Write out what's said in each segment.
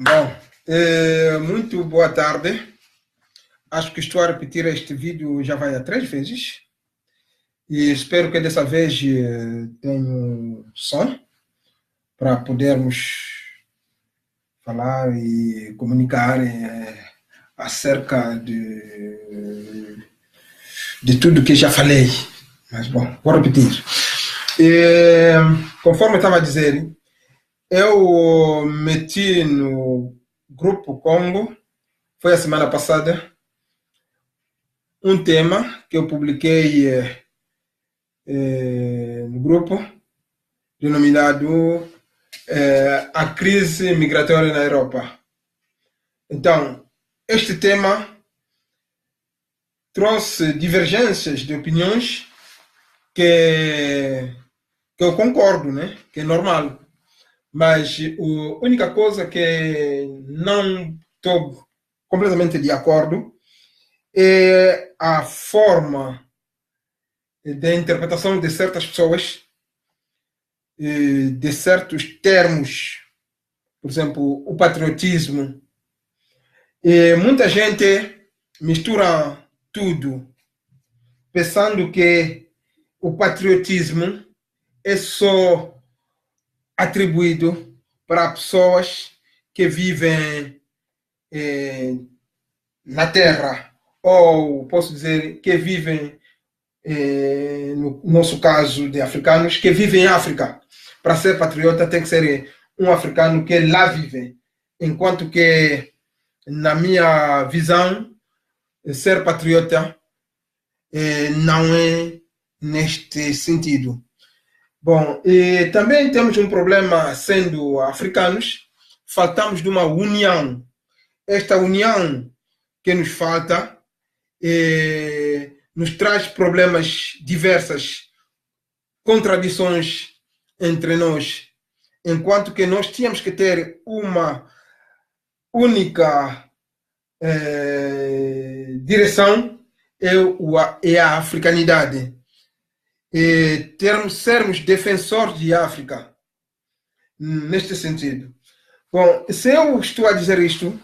Bom, muito boa tarde. Acho que estou a repetir este vídeo já vai há 3 vezes e espero que dessa vez tenha som para podermos falar e comunicar acerca de tudo que já falei. Mas bom, vou repetir. Conforme eu estava a dizer, eu meti no Grupo Congo, foi a semana passada, um tema que eu publiquei no grupo, denominado A Crise Migratória na Europa. Então, este tema trouxe divergências de opiniões que eu concordo, né? Que é normal. Mas a única coisa que não estou completamente de acordo é a forma de interpretação de certas pessoas, de certos termos, por exemplo, o patriotismo. E muita gente mistura tudo, pensando que o patriotismo é só atribuído para pessoas que vivem na Terra, ou posso dizer que vivem, no nosso caso de africanos, que vivem em África. Para ser patriota tem que ser um africano que lá vive. Enquanto que, na minha visão, ser patriota não é neste sentido. Bom, e também temos um problema sendo africanos, faltamos de uma união. Esta união que nos falta nos traz problemas diversas, contradições entre nós, enquanto que nós tínhamos que ter uma única direção, é a africanidade. Sermos defensores de África, neste sentido. Bom, se eu estou a dizer isto,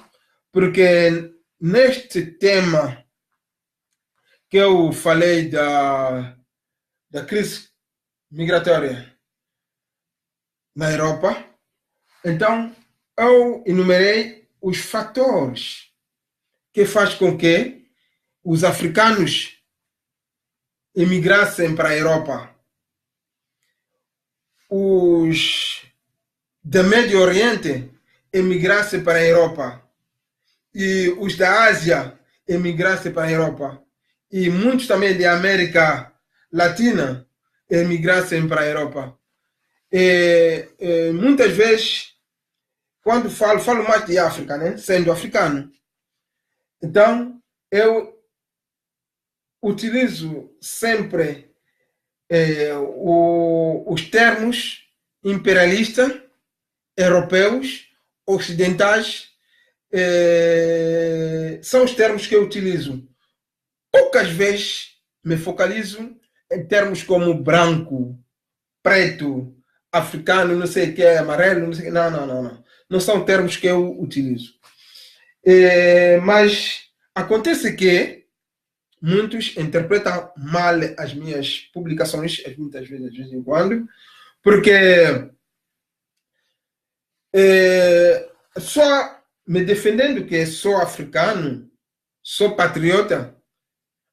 porque neste tema que eu falei da crise migratória na Europa, então eu enumerei os fatores que faz com que os africanos emigrassem para a Europa. Os do Médio Oriente emigrassem para a Europa. E os da Ásia emigrassem para a Europa. E muitos também da América Latina emigrassem para a Europa. Muitas vezes, quando falo mais de África, né? Sendo africano. Então, eu utilizo sempre os termos imperialistas, europeus, ocidentais, são os termos que eu utilizo. Poucas vezes me focalizo em termos como branco, preto, africano, não sei o que, amarelo, não sei o que. Não. Não são termos que eu utilizo. Mas acontece que muitos interpretam mal as minhas publicações, muitas vezes, de vez em quando, porque só me defendendo que sou africano, sou patriota,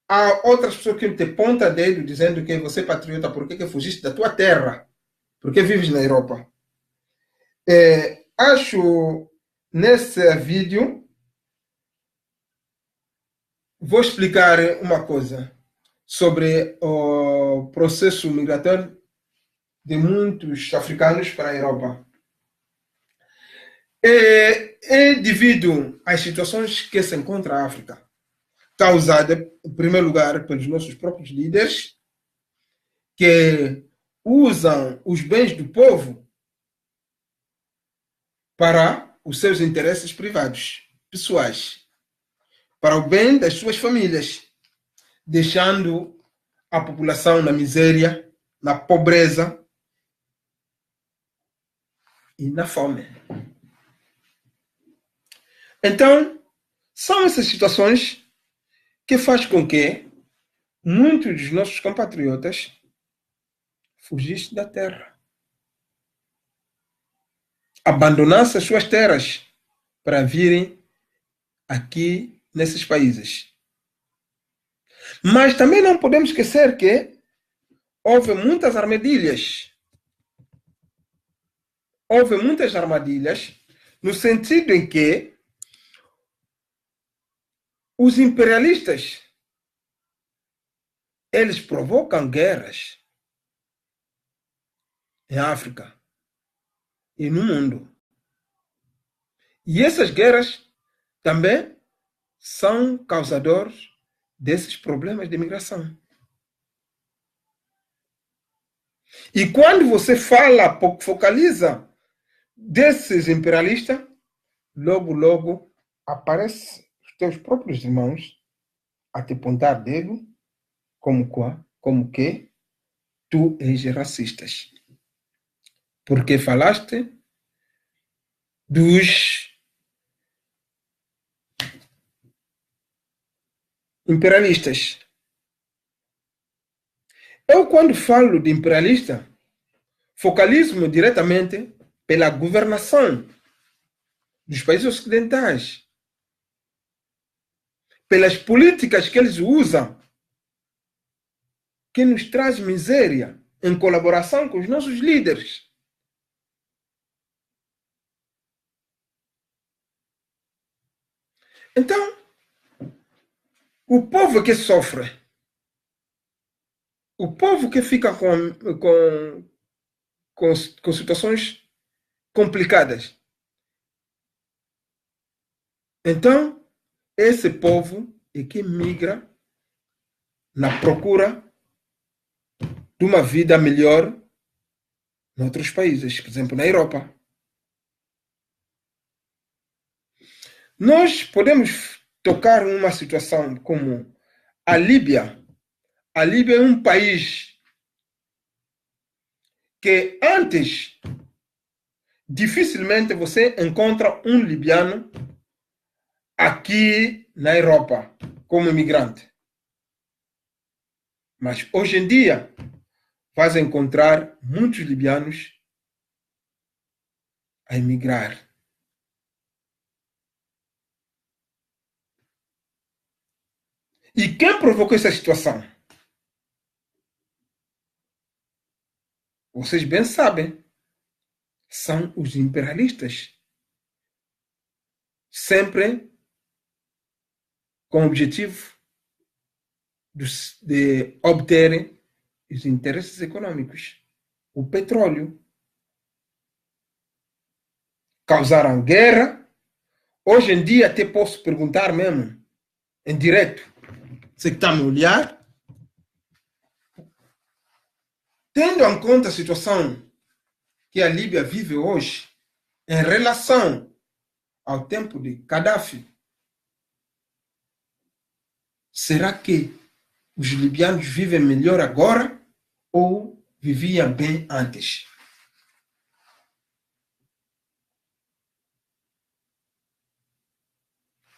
há outras pessoas que te pontam dedo dizendo que você é patriota, por que fugiste da tua terra? Por que vives na Europa? Acho nesse vídeo vou explicar uma coisa sobre o processo migratório de muitos africanos para a Europa. Devido às situações que se encontra a África, causada, em primeiro lugar, pelos nossos próprios líderes, que usam os bens do povo para os seus interesses privados, pessoais, para o bem das suas famílias, deixando a população na miséria, na pobreza e na fome. Então, são essas situações que faz com que muitos dos nossos compatriotas fugissem da terra, abandonassem as suas terras para virem aqui nesses países. Mas também não podemos esquecer que houve muitas armadilhas. Houve muitas armadilhas no sentido em que os imperialistas eles provocam guerras em África e no mundo. E essas guerras também são causadores desses problemas de imigração. E quando você fala, focaliza desses imperialistas, logo aparecem os teus próprios irmãos a te apontar dedo como que tu és racista. Porque falaste dos imperialistas. Eu, quando falo de imperialista, focalizo-me diretamente pela governação dos países ocidentais, pelas políticas que eles usam, que nos traz miséria, em colaboração com os nossos líderes. Então, o povo que sofre, o povo que fica com situações complicadas, então, esse povo é que migra na procura de uma vida melhor em outros países, por exemplo, na Europa. Nós podemos tocar numa situação como a Líbia. A Líbia é um país que antes dificilmente você encontra um libiano aqui na Europa como imigrante. Mas hoje em dia vais encontrar muitos libianos a emigrar. E quem provocou essa situação? Vocês bem sabem. São os imperialistas. Sempre com o objetivo de obterem os interesses econômicos. O petróleo. Causaram guerra. Hoje em dia até posso perguntar mesmo, em direto, você que está a me olhar, tendo em conta a situação que a Líbia vive hoje, em relação ao tempo de Gaddafi, será que os libianos vivem melhor agora ou viviam bem antes?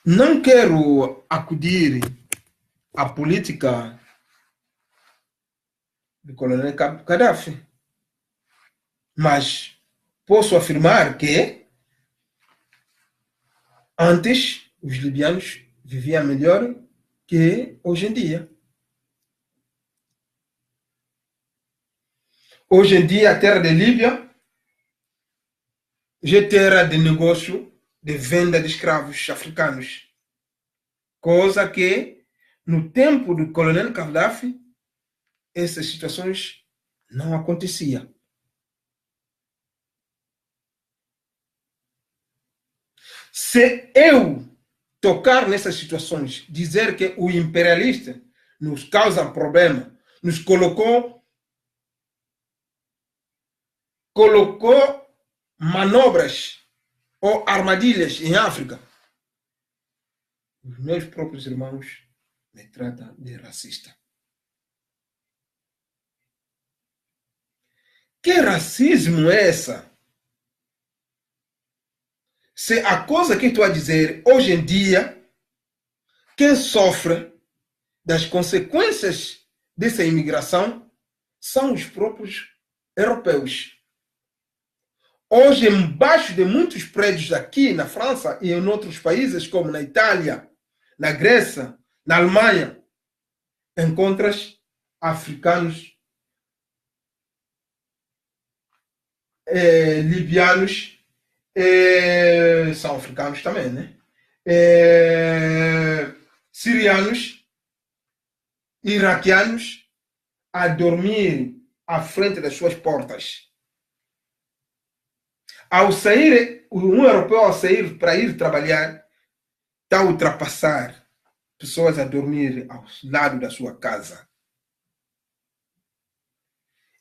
Não quero acudir à política do coronel Gaddafi, mas posso afirmar que antes os libianos viviam melhor que hoje em dia. Hoje em dia, a terra de Líbia já é terra de negócio de venda de escravos africanos. Coisa que, no tempo do coronel Gaddafi, essas situações não aconteciam. Se eu tocar nessas situações, dizer que o imperialista nos causa problema, nos colocou manobras ou armadilhas em África, os meus próprios irmãos me tratam de racista. Que racismo é essa? Se a coisa que estou a dizer, hoje em dia, quem sofre das consequências dessa imigração são os próprios europeus. Hoje, embaixo de muitos prédios aqui na França e em outros países, como na Itália, na Grécia, na Alemanha, encontras africanos, libianos, são africanos também, né? Sirianos, iraquianos, a dormir à frente das suas portas. Ao sair, um europeu ao sair para ir trabalhar, está a ultrapassar pessoas a dormir ao lado da sua casa.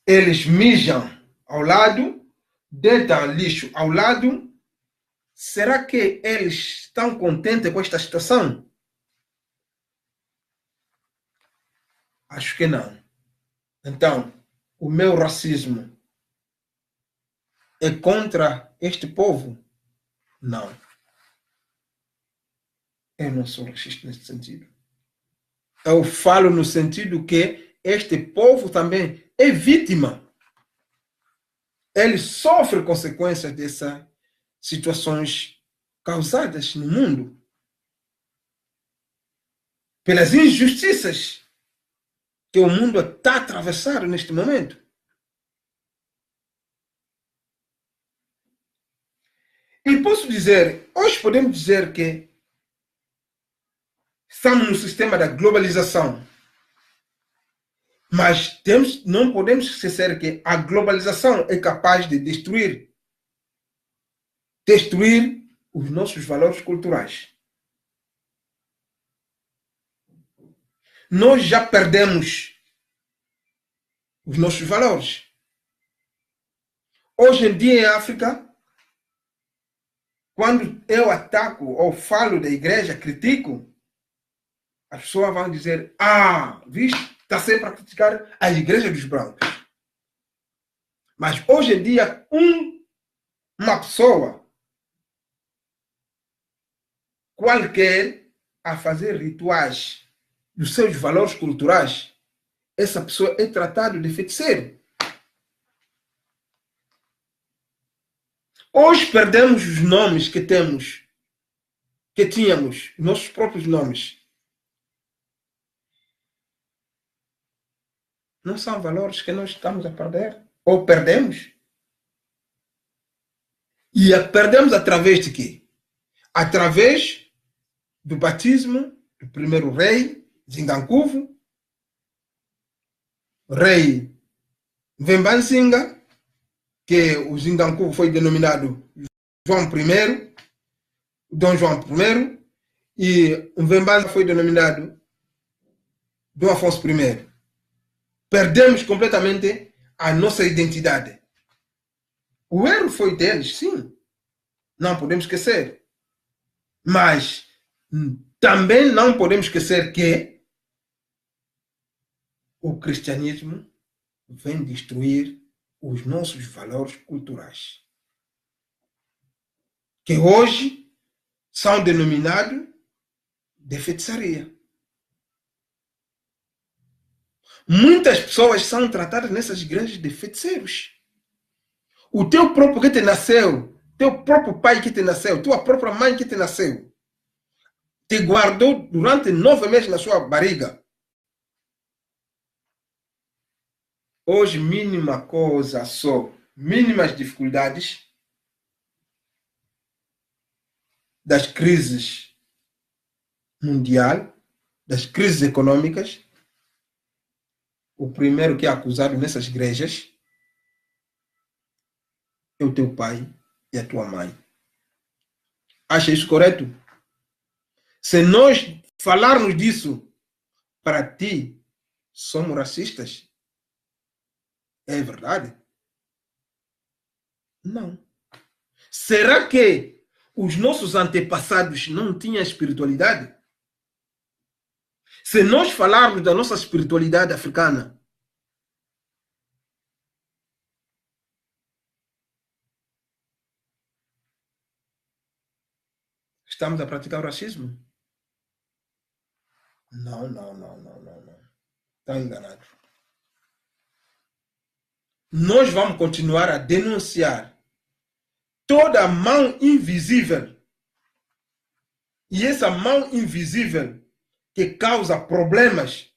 Eles mijam ao lado, deitam lixo ao lado. Será que eles estão contentes com esta situação? Acho que não. Então, o meu racismo é contra este povo? Não. Eu não sou racista nesse sentido. Eu falo no sentido que este povo também é vítima. Ele sofre consequências dessas situações causadas no mundo. Pelas injustiças que o mundo está a atravessar neste momento. E posso dizer, hoje podemos dizer que estamos no sistema da globalização. Mas não podemos esquecer que a globalização é capaz de destruir os nossos valores culturais. Nós já perdemos os nossos valores. Hoje em dia em África, quando eu ataco ou falo da igreja, critico, as pessoas vão dizer, vixe, está sempre a criticar a igreja dos brancos. Mas hoje em dia, uma pessoa qualquer a fazer rituais dos seus valores culturais, essa pessoa é tratada de feiticeiro. Hoje perdemos os nomes que tínhamos, nossos próprios nomes. Não são valores que nós estamos a perder, ou perdemos. E perdemos através de quê? Através do batismo do primeiro rei, Zingankuvu, rei Mvembansinga, que o Zingankuvu foi denominado João I, Dom João I, e Mvembansinga foi denominado Dom Afonso I. Perdemos completamente a nossa identidade. O erro foi deles, sim. Não podemos esquecer. Mas também não podemos esquecer que o cristianismo vem destruir os nossos valores culturais, que hoje são denominados de feitiçaria. Muitas pessoas são tratadas nessas igrejas de feiticeiros. O teu próprio que te nasceu, teu próprio pai que te nasceu, tua própria mãe que te nasceu, te guardou durante 9 meses na sua barriga. Hoje, mínima coisa só, mínimas dificuldades das crises mundiais, das crises econômicas, o primeiro que é acusado nessas igrejas é o teu pai e a tua mãe. Acha isso correto? Se nós falarmos disso, para ti, somos racistas? É verdade? Não. Será que os nossos antepassados não tinham espiritualidade? Se nós falarmos da nossa espiritualidade africana, Estamos a praticar o racismo? Não, não, não, não, não, não. Estão enganados. Nós vamos continuar a denunciar toda a mão invisível. E essa mão invisível que causa problemas,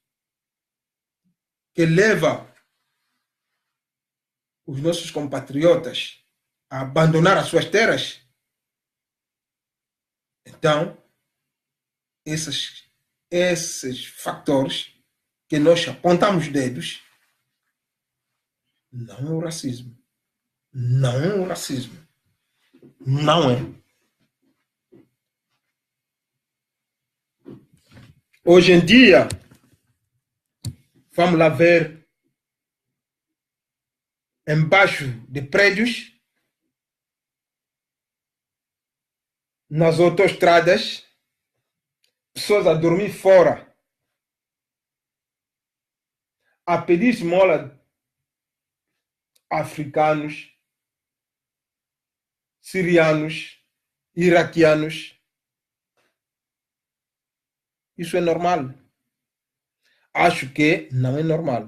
que leva os nossos compatriotas a abandonar as suas terras. Então, esses fatores que nós apontamos dedos, não é o racismo. Não é o racismo. Não é. Hoje em dia, vamos lá ver, embaixo de prédios, nas autoestradas, pessoas a dormir fora, a pedir esmola, africanos, sirianos, iraquianos. Isso é normal? Acho que não é normal.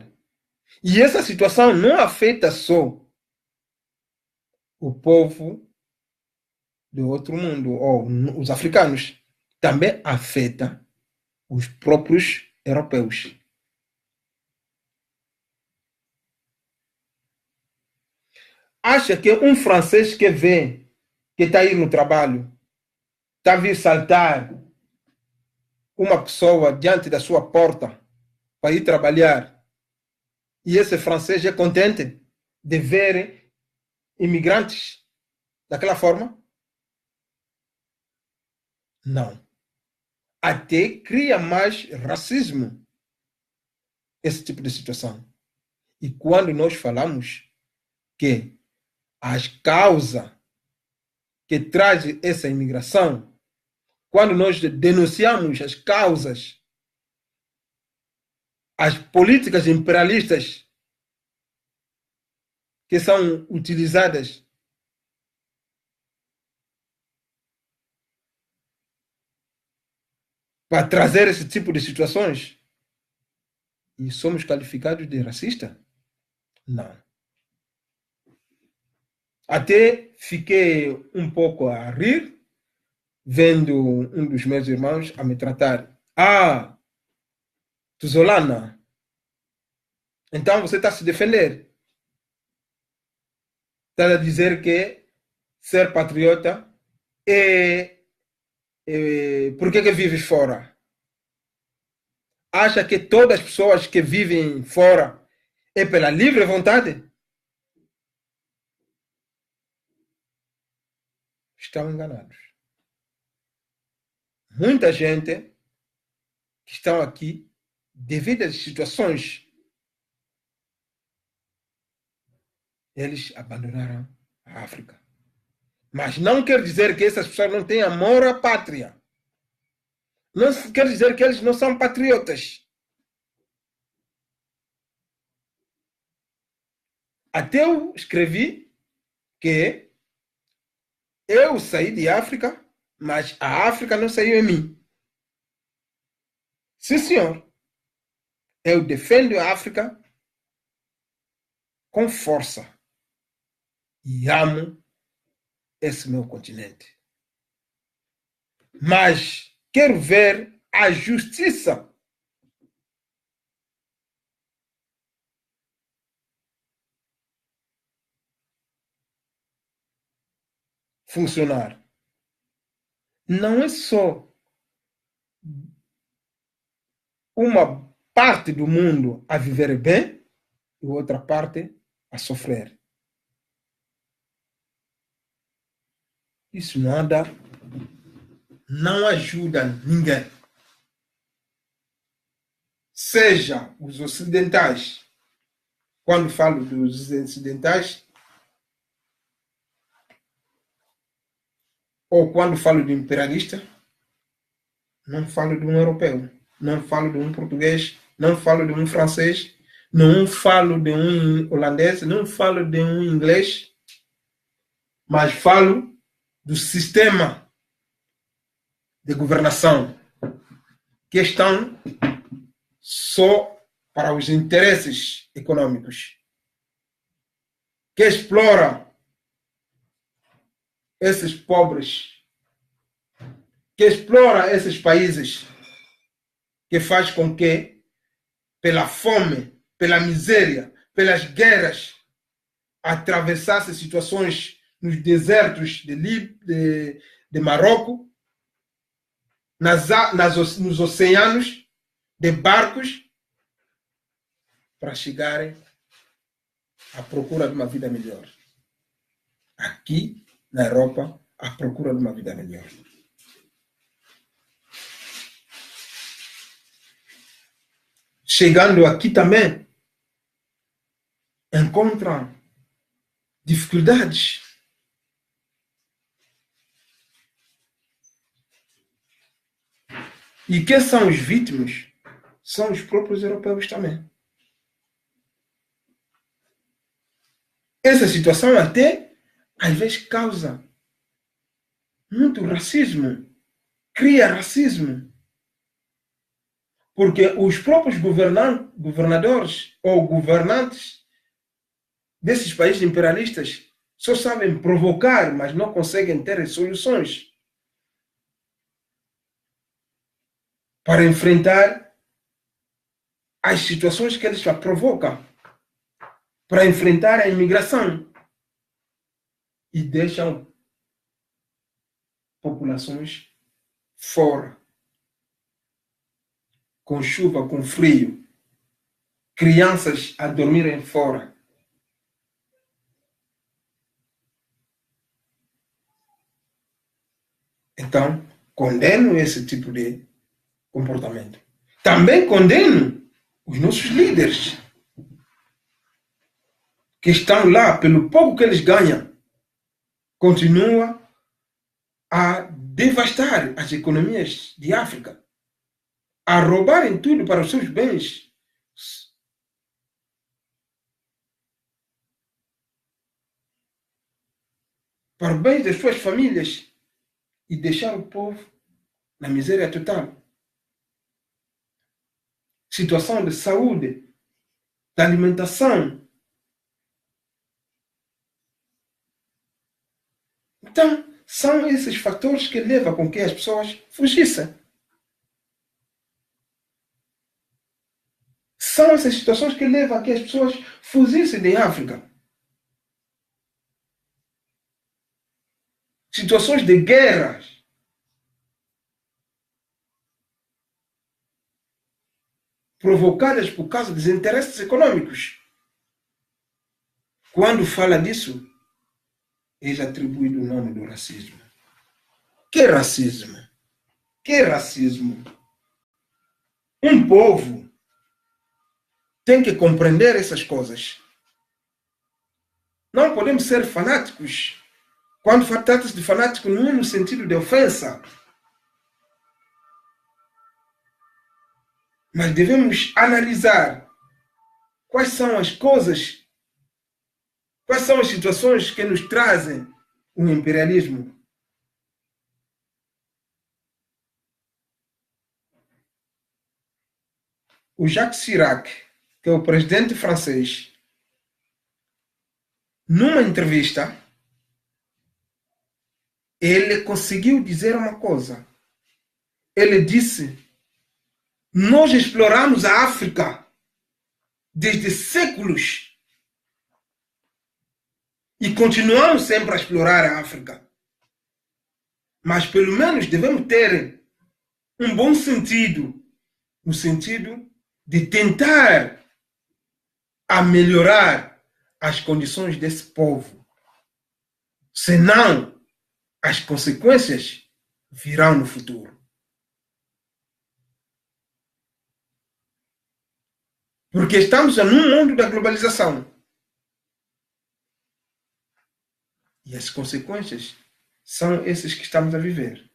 E essa situação não afeta só o povo do outro mundo, ou os africanos. Também afeta os próprios europeus. Acha que um francês que vem, que está aí no trabalho, está a vir saltar uma pessoa diante da sua porta para ir trabalhar, e esse francês é contente de ver imigrantes daquela forma? Não. Até cria mais racismo esse tipo de situação. E quando nós falamos que as causas que trazem essa imigração, quando nós denunciamos as causas, as políticas imperialistas que são utilizadas para trazer esse tipo de situações, e somos qualificados de racista? Não. Até fiquei um pouco a rir, vendo um dos meus irmãos a me tratar. Ah, Tuzolana, então você está a se defender. Está a dizer que ser patriota por que vives fora? Acha que todas as pessoas que vivem fora é pela livre vontade? Estão enganados. Muita gente que estão aqui, devido às situações, eles abandonaram a África. Mas não quer dizer que essas pessoas não têm amor à pátria. Não quer dizer que eles não são patriotas. Até eu escrevi que eu saí de África, mas a África não saiu em mim. Sim, senhor. Eu defendo a África com força e amo esse meu continente. Mas quero ver a justiça funcionar. Não é só uma parte do mundo a viver bem e outra parte a sofrer. Isso nada não ajuda ninguém. Seja os ocidentais, quando falo dos ocidentais, ou quando falo de imperialista, não falo de um europeu, não falo de um português, não falo de um francês, não falo de um holandês, não falo de um inglês, mas falo do sistema de governação que estão só para os interesses econômicos, que explora esses pobres, que explora esses países, que faz com que, pela fome, pela miséria, pelas guerras, atravessasse situações nos desertos de Marrocos, nos oceanos, de barcos, para chegarem à procura de uma vida melhor. Aqui, na Europa, à procura de uma vida melhor. Chegando aqui também, encontram dificuldades. E quem são os vítimas? São os próprios europeus também. Essa situação até, às vezes, causa muito racismo, cria racismo. Porque os próprios governadores ou governantes desses países imperialistas só sabem provocar, mas não conseguem ter soluções para enfrentar as situações que eles provocam, para enfrentar a imigração, e deixam populações fora, com chuva, com frio, crianças a dormirem fora. Então, condeno esse tipo de comportamento. Também condeno os nossos líderes, que estão lá, pelo pouco que eles ganham, continuam a devastar as economias de África, a roubarem tudo para os seus bens. Para o bem das suas famílias, e deixar o povo na miséria total. Situação de saúde, da alimentação. Então, são esses fatores que levam com que as pessoas fugissem. São essas situações que levam a que as pessoas fugissem de África. Situações de guerras. Provocadas por causa dos interesses econômicos. Quando fala disso, eles atribuem o nome do racismo. Que racismo? Que racismo? Um povo tem que compreender essas coisas. Não podemos ser fanáticos. Quando trata-se de fanático, não é no sentido de ofensa. Mas devemos analisar quais são as coisas, quais são as situações que nos trazem o imperialismo. O Jacques Chirac, que é o presidente francês, numa entrevista, ele conseguiu dizer uma coisa. Ele disse: nós exploramos a África desde séculos e continuamos sempre a explorar a África. Mas pelo menos devemos ter um bom sentido, no sentido de tentar a melhorar as condições desse povo. Senão, as consequências virão no futuro. Porque estamos num mundo da globalização. E as consequências são essas que estamos a viver.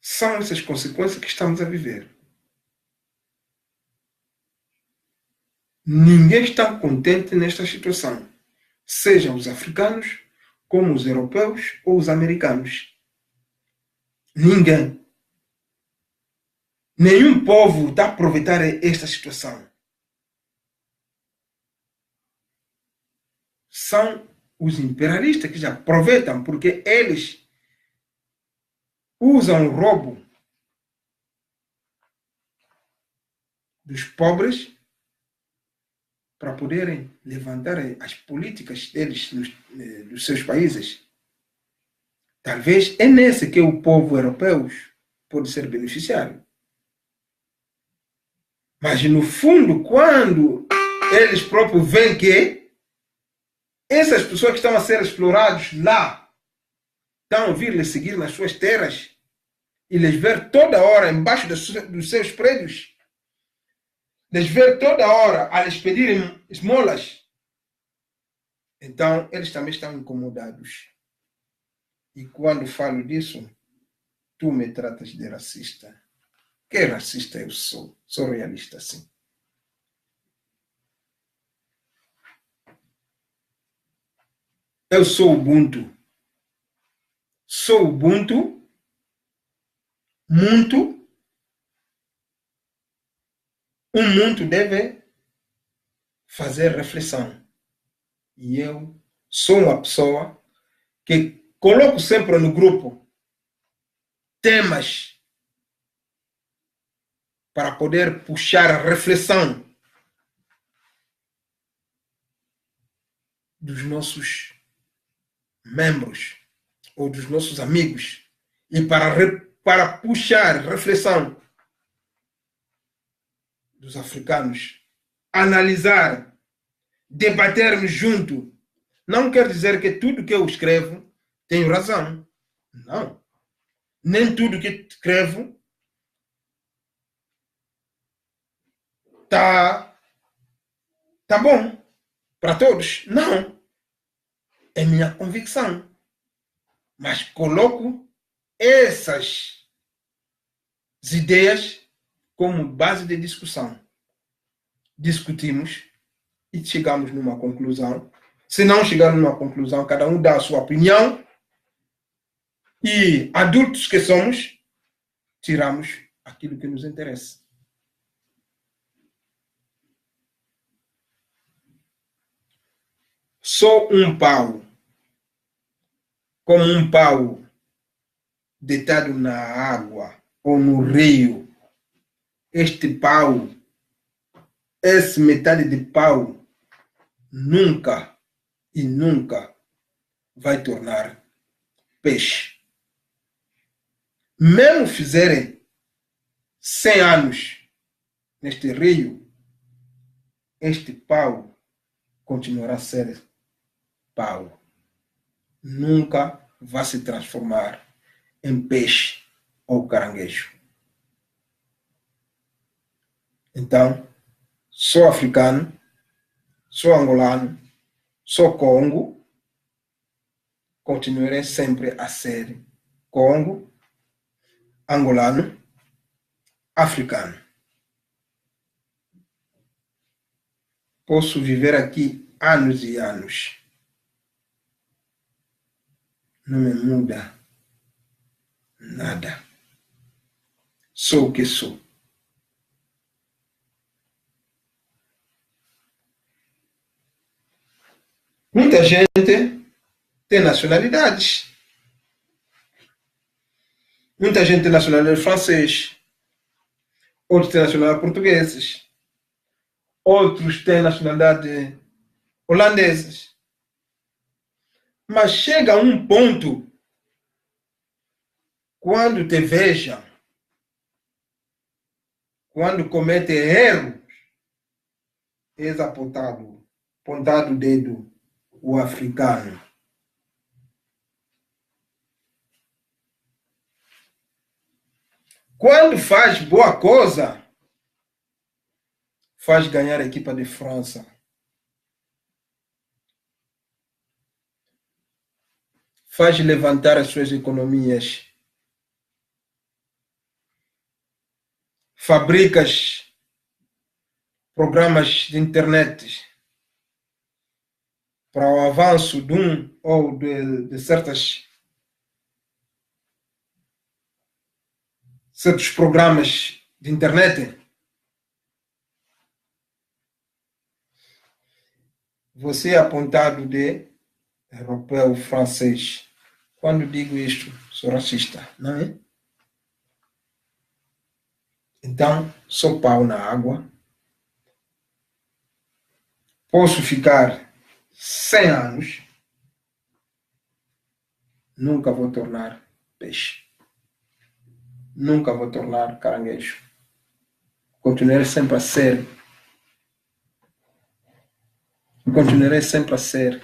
São essas consequências que estamos a viver. Ninguém está contente nesta situação, sejam os africanos, como os europeus ou os americanos. Ninguém. Nenhum povo está a aproveitar esta situação. São os imperialistas que já aproveitam, porque eles usam o roubo dos pobres para poderem levantar as políticas deles nos seus países. Talvez é nesse que o povo europeu pode ser beneficiário. Mas, no fundo, quando eles próprios veem que essas pessoas que estão a ser exploradas lá estão a vir lhes seguir nas suas terras e lhes ver toda hora embaixo dos seus prédios, lhes ver toda hora a lhes pedirem esmolas, então eles também estão incomodados. E quando falo disso, tu me tratas de racista. Que racista eu sou? Sou realista, sim. Eu sou Ubuntu. Sou Ubuntu muito. Muito deve fazer reflexão. E eu sou uma pessoa que coloco sempre no grupo temas para poder puxar a reflexão dos nossos membros ou dos nossos amigos e para puxar reflexão dos africanos, analisar, debatermos junto. Não quer dizer que tudo que eu escrevo tenho razão. Não. Nem tudo que escrevo tá bom para todos. Não. É minha convicção. Mas coloco essas ideias como base de discussão. Discutimos e chegamos numa conclusão. Se não chegar numa conclusão, cada um dá a sua opinião e, adultos que somos, tiramos aquilo que nos interessa. Sou um pau, como um pau deitado na água ou no rio. Este pau, essa metade de pau, nunca e nunca vai tornar peixe. Mesmo fizerem 100 anos neste rio, este pau continuará a ser pau. Nunca vai se transformar em peixe ou caranguejo. Então, sou africano, sou angolano, sou Congo, continuarei sempre a ser Congo, angolano, africano. Posso viver aqui anos e anos. Não me muda nada. Sou o que sou. Muita gente tem nacionalidades. Muita gente tem nacionalidade francês. Outros têm nacionalidade portugueses. Outros têm nacionalidade holandeses. Mas chega a um ponto, quando te vejam, quando comete erros, és apontado o dedo, o africano. Quando faz boa coisa, faz ganhar a equipa de França. Faz levantar as suas economias. Fabricas programas de internet para o avanço de um ou de certos programas de internet, você é apontado de europeu, francês. Quando digo isto, sou racista, não é? Então, sou pau na água. Posso ficar 100 anos, nunca vou tornar peixe. Nunca vou tornar caranguejo. Continuarei sempre a ser. Continuarei sempre a ser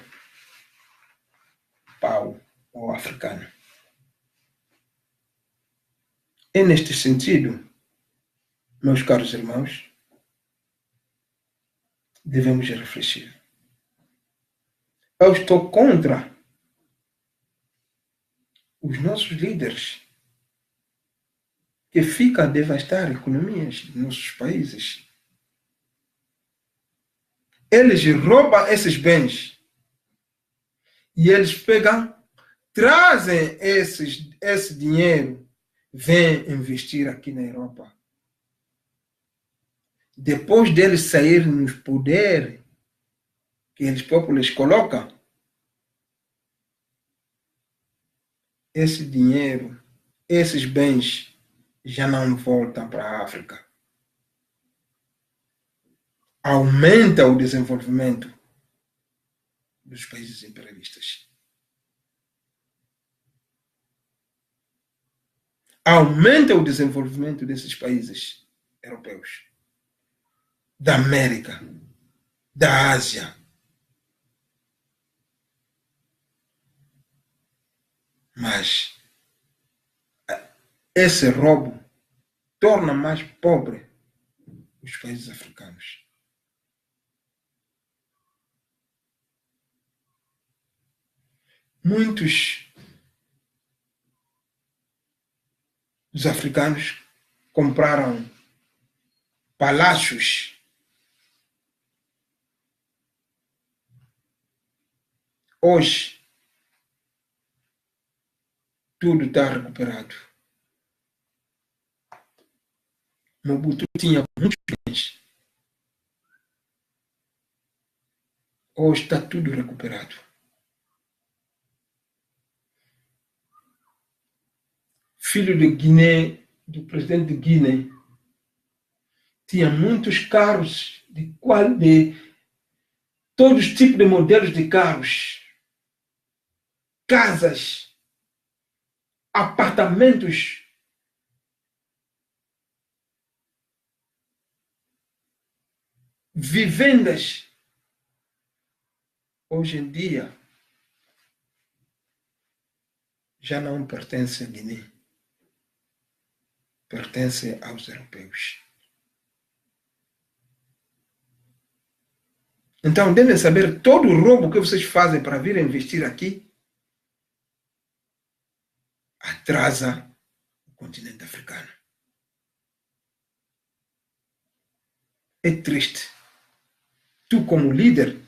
pau ou africano. É neste sentido, meus caros irmãos, devemos refletir. Eu estou contra os nossos líderes que ficam a devastar economias de nossos países. Eles roubam esses bens e eles pegam, trazem esse dinheiro, vêm investir aqui na Europa. Depois deles saírem nos poderes que eles próprios colocam, esse dinheiro, esses bens já não voltam para a África. Aumenta o desenvolvimento dos países imperialistas. Aumenta o desenvolvimento desses países europeus, da América, da Ásia. Mas esse roubo torna mais pobre os países africanos. Muitos dos africanos compraram palácios. Hoje, tudo está recuperado. Mobutu tinha muitos bens. Hoje está tudo recuperado. Filho de Guiné, do presidente de Guiné, tinha muitos carros de todos os tipos de modelos de carros, casas, apartamentos, vivendas. Hoje em dia já não pertence a Guiné, pertence aos europeus. Então devem saber todo o roubo que vocês fazem para vir investir aqui atrasa o continente africano. É triste. Tu, como líder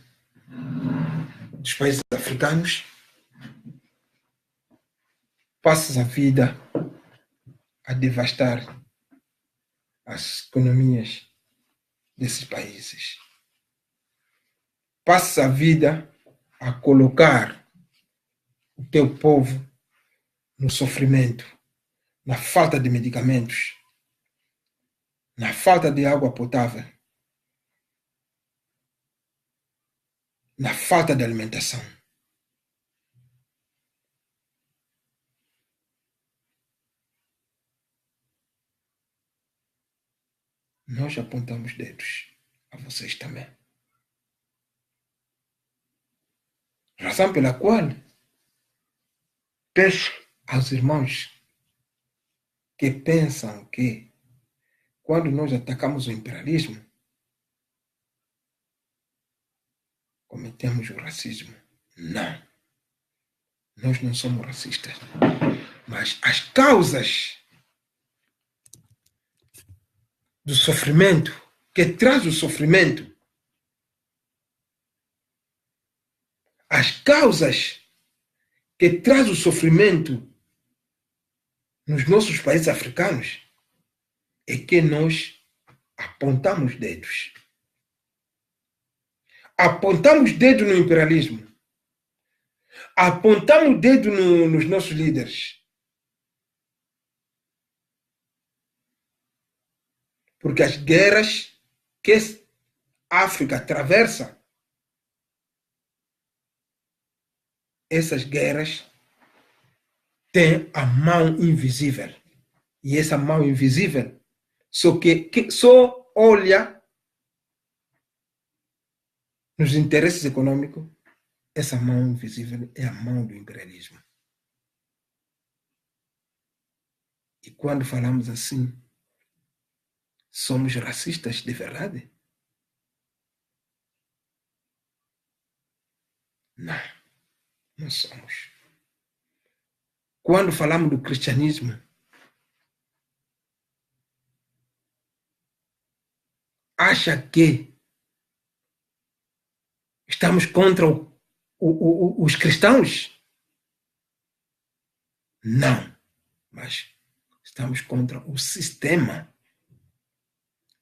dos países africanos, passas a vida a devastar as economias desses países. Passas a vida a colocar o teu povo no sofrimento, na falta de medicamentos, na falta de água potável, na falta de alimentação. Nós apontamos dedos a vocês também. Razão pela qual peço aos irmãos que pensam que quando nós atacamos o imperialismo, cometemos o racismo. Não. Nós não somos racistas. Mas as causas do sofrimento que traz o sofrimento, as causas que traz o sofrimento nos nossos países africanos é que nós apontamos dedos. Apontamos dedo no imperialismo. Apontamos dedo nos nossos líderes. Porque as guerras que a África atravessa, essas guerras têm a mão invisível. E essa mão invisível só olha nos interesses econômicos. Essa mão invisível é a mão do imperialismo. E quando falamos assim, somos racistas de verdade? Não, não somos. Quando falamos do cristianismo, acha que estamos contra os cristãos? Não, mas estamos contra o sistema.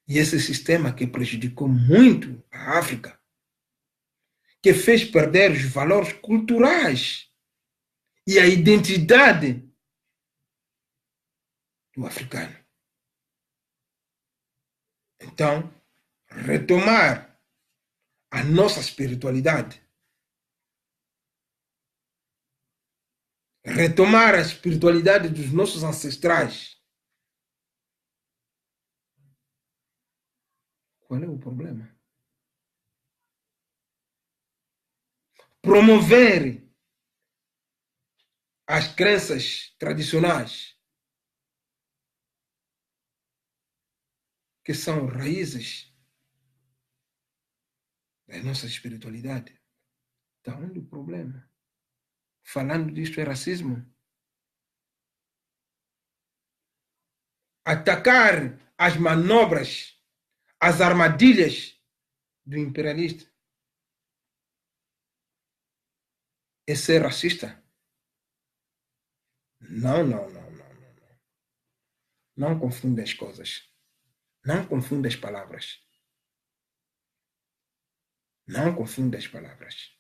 E esse sistema que prejudicou muito a África, que fez perder os valores culturais e a identidade do africano. Então, retomar a nossa espiritualidade, retomar a espiritualidade dos nossos ancestrais. Qual é o problema? Promover as crenças tradicionais, que são raízes da nossa espiritualidade. Está onde o problema? Falando disto é racismo? Atacar as manobras, as armadilhas do imperialista é ser racista? Não, não, não, não, não. Não confunda as coisas. Não confunda as palavras. Não confunda as palavras.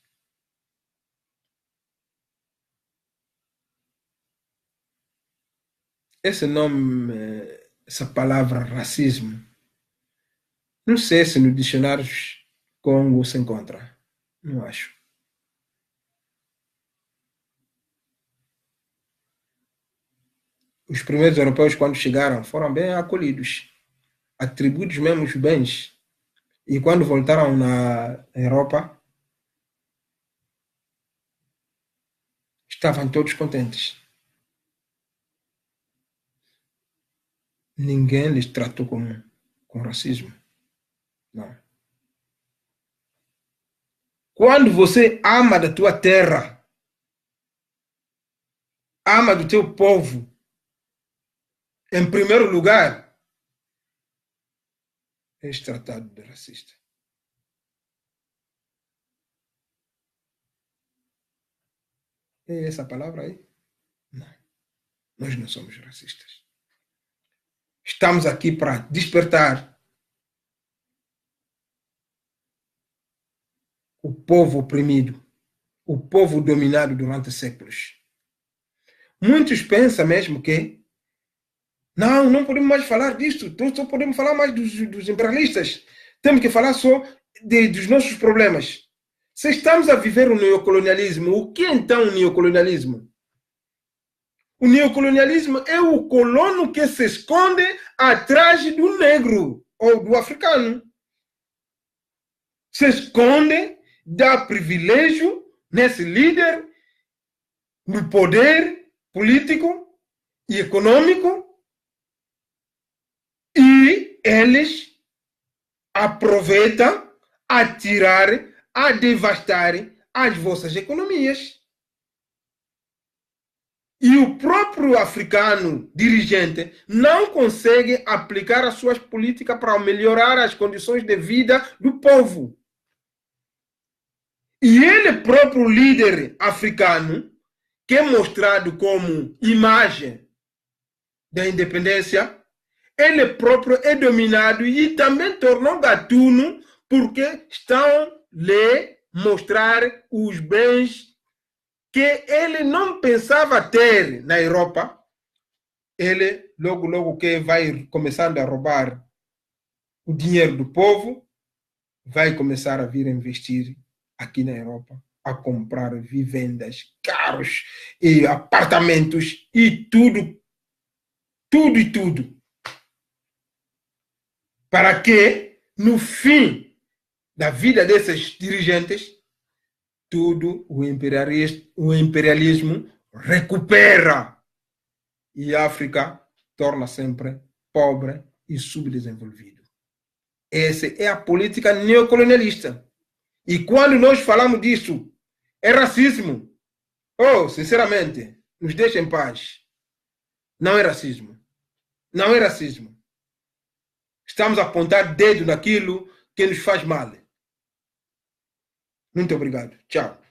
Esse nome, essa palavra racismo, não sei se no dicionário Congo se encontra. Não acho. Os primeiros europeus, quando chegaram, foram bem acolhidos, atribuídos mesmo os bens. E quando voltaram na Europa, estavam todos contentes. Ninguém lhes tratou com racismo. Não. Quando você ama da tua terra, ama do teu povo, em primeiro lugar, és tratado de racista. É essa palavra aí? Não. Nós não somos racistas. Estamos aqui para despertar o povo oprimido, o povo dominado durante séculos. Muitos pensam mesmo que não podemos mais falar disto, só podemos falar mais dos imperialistas. Temos que falar só dos nossos problemas. Se estamos a viver o neocolonialismo, o que é então o neocolonialismo? O neocolonialismo é o colono que se esconde atrás do negro ou do africano. Se esconde, dá privilégio nesse líder do poder político e econômico e eles aproveitam a tirar, a devastar as vossas economias. E o próprio africano dirigente não consegue aplicar as suas políticas para melhorar as condições de vida do povo. E ele próprio líder africano, que é mostrado como imagem da independência, ele próprio é dominado e também tornou gatuno porque estão lhe mostrar os bens que ele não pensava ter na Europa. Ele, logo que vai começando a roubar o dinheiro do povo, vai começar a vir investir aqui na Europa, a comprar vivendas, carros e apartamentos e tudo. Para que, no fim da vida desses dirigentes, tudo o imperialismo recupera e a África torna sempre pobre e subdesenvolvido. Essa é a política neocolonialista. E quando nós falamos disso, é racismo. Oh, sinceramente, nos deixa em paz. Não é racismo. Não é racismo. Estamos a apontar dedo naquilo que nos faz mal. Muito obrigado. Tchau.